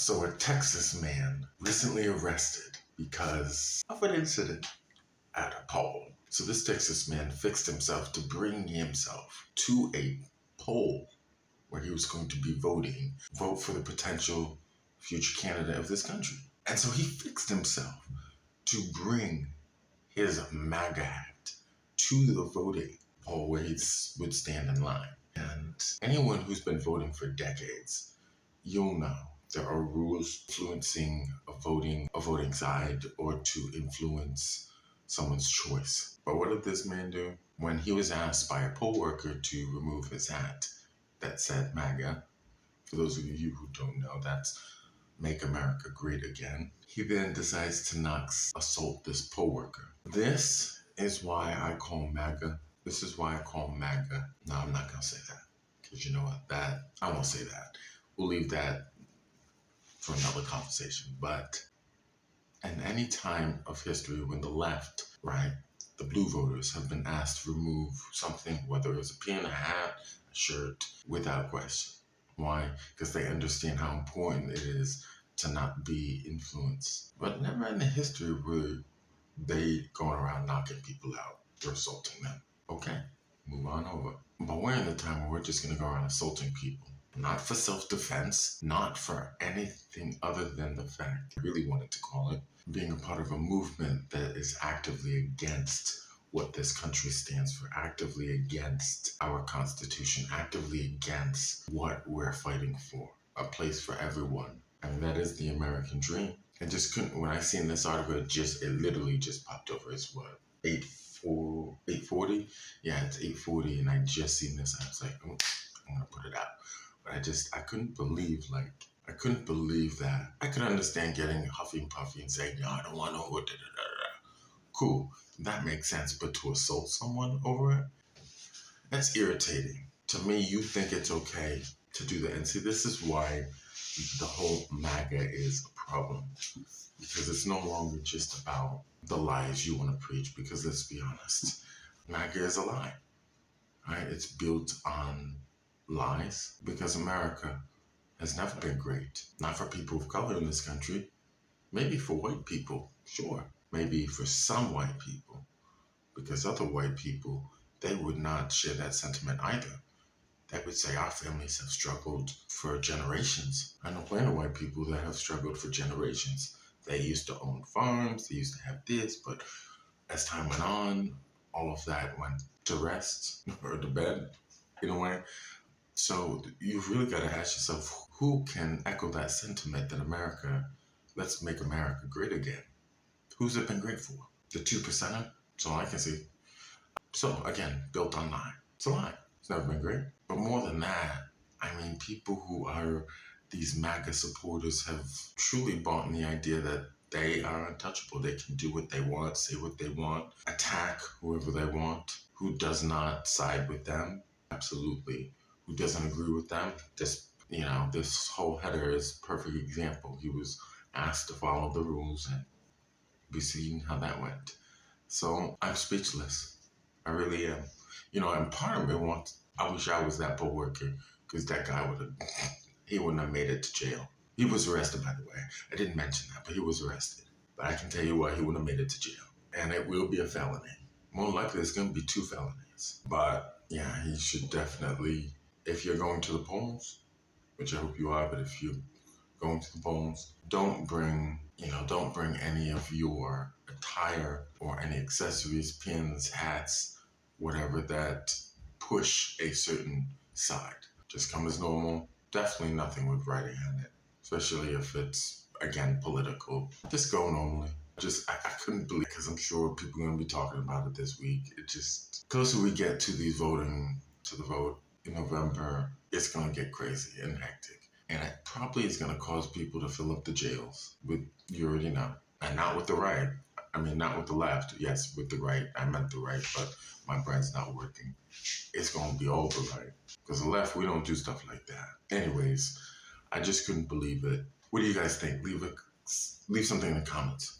So a Texas man recently arrested because of an incident at a poll. So this Texas man fixed himself to bring himself to a poll where he was going to be vote for the potential future candidate of this country. And so he fixed himself to bring his MAGA hat to the voting poll where he would stand in line. And anyone who's been voting for decades, you'll know there are rules influencing a voting side or to influence someone's choice. But what did this man do? When he was asked by a poll worker to remove his hat that said MAGA, for those of you who don't know, that's Make America Great Again, he then decides to not assault this poll worker. This is why I call MAGA. This is why I call MAGA. No, I'm not going to say that. Because you know what? I won't say that. We'll leave that for another conversation. But in any time of history when the left, right, the blue voters have been asked to remove something, whether it's a pin, a hat, a shirt, without question. Why? Because they understand how important it is to not be influenced. But never in the history were they going around knocking people out or assaulting them. Okay, move on over. But we're in the time where we're just going to go around assaulting people. Not for self-defense, not for anything other than the fact, I really wanted to call it, being a part of a movement that is actively against what this country stands for, actively against our Constitution, actively against what we're fighting for, a place for everyone. And that is the American dream. I just couldn't, when I seen this article, it literally just popped over. It's what, 8:40? Yeah, it's 8:40, and I just seen this. I was like, oh, I'm gonna put it out. But I couldn't believe that. I could understand getting huffy and puffy and saying, no, I don't want no, cool. That makes sense, but to assault someone over it, that's irritating. To me, you think it's okay to do that. And see, this is why the whole MAGA is a problem. Because it's no longer just about the lies you want to preach, because let's be honest, MAGA is a lie, right? It's built on lies, because America has never been great. Not for people of color in this country. Maybe for white people, sure. Maybe for some white people, because other white people, they would not share that sentiment either. They would say our families have struggled for generations. I know plenty of white people that have struggled for generations. They used to own farms, they used to have this, but as time went on, all of that went to rest or to bed in a way. So you've really got to ask yourself, who can echo that sentiment that let's make America great again? Who's it been great for? The 2%? That's all I can see. So again, built on lie. It's a lie. It's never been great. But more than that, I mean, people who are these MAGA supporters have truly bought in the idea that they are untouchable. They can do what they want, say what they want, attack whoever they want. Who does not side with them? Absolutely. Who doesn't agree with them? This whole header is a perfect example. He was asked to follow the rules, and we seen how that went. So I'm speechless. I really am. And part of me I wish I was that poll worker, because that guy he wouldn't have made it to jail. He was arrested, by the way. I didn't mention that, but he was arrested. But I can tell you what, he wouldn't have made it to jail. And it will be a felony. More likely, it's going to be 2 felonies. But yeah, he should definitely, if you're going to the polls, which I hope you are, but if you're going to the polls, don't bring any of your attire or any accessories, pins, hats, whatever that push a certain side. Just come as normal. Definitely nothing with writing on it, especially if it's, again, political. Just go normally. I couldn't believe it, because I'm sure people are going to be talking about it this week. It just, closer we get to the vote in November, it's going to get crazy and hectic. And it probably is going to cause people to fill up the jails with, you already know, and not with the right. I mean, not with the left. Yes, with the right. I meant the right, but my brain's not working. It's going to be all the right. Because the left, we don't do stuff like that. Anyways, I just couldn't believe it. What do you guys think? Leave something in the comments,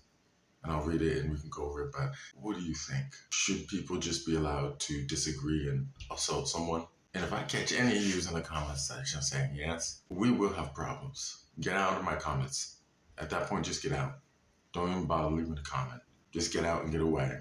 and I'll read it and we can go over it. But what do you think? Should people just be allowed to disagree and assault someone? And if I catch any of you in the comments section saying yes, we will have problems. Get out of my comments. At that point, just get out. Don't even bother leaving a comment. Just get out and get away.